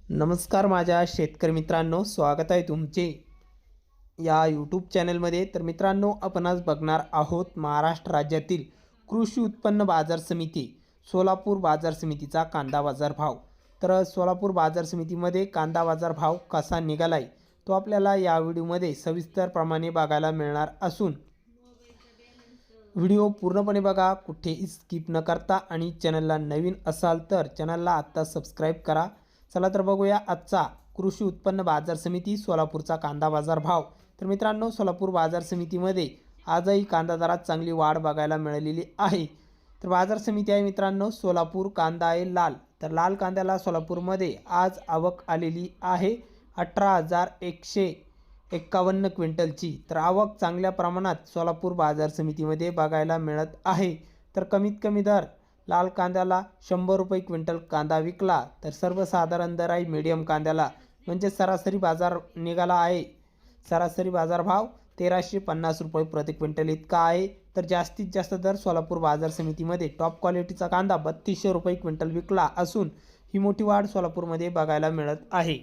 नमस्कार माझ्या शेतकरी मित्रांनो, स्वागत आहे तुमचे या यूट्यूब चॅनलमध्ये। तर मित्रांनो, आपण आज बघणार आहोत महाराष्ट्र राज्यातील कृषी उत्पन्न बाजार समिती सोलापूर बाजार समितीचा कांदा बाजार भाव। तर सोलापूर बाजार समितीमध्ये कांदा बाजार भाव कसा निघालाय तो आपल्याला या व्हिडिओमध्ये सविस्तरप्रमाणे बघायला मिळणार असून व्हिडिओ पूर्णपणे बघा, कुठेही स्किप न करता। आणि चॅनलला नवीन असाल तर चॅनलला आता सबस्क्राइब करा। चला तर बघूया आजचा कृषी उत्पन्न बाजार समिती सोलापूरचा कांदा बाजार भाव। तर मित्रांनो, सोलापूर बाजार समितीमध्ये आजही कांदा दरात चांगली वाढ बघायला मिळालेली आहे। तर बाजार समिती आहे मित्रांनो सोलापूर, कांदा आहे लाल। तर लाल कांद्याला सोलापूरमध्ये आज आवक आलेली आहे 18,151 क्विंटलची। तर आवक चांगल्या प्रमाणात सोलापूर बाजार समितीमध्ये बघायला मिळत आहे। तर कमीत कमी दर लाल कांद्याला 100 रुपये क्विंटल कांदा विकला, तर सर्वसाधारण दर आहे मीडियम कांद्याला म्हणजे सरासरी बाजार निघाला आहे। सरासरी बाजार भाव 1350 रुपये प्रति क्विंटल इतका आहे। तर जास्तीत जास्त दर सोलापूर बाजार समितीमध्ये टॉप क्वालिटीचा कांदा 3200 रुपये क्विंटल विकला असून ही मोठी वाढ सोलापूरमध्ये बघायला मिळत आहे।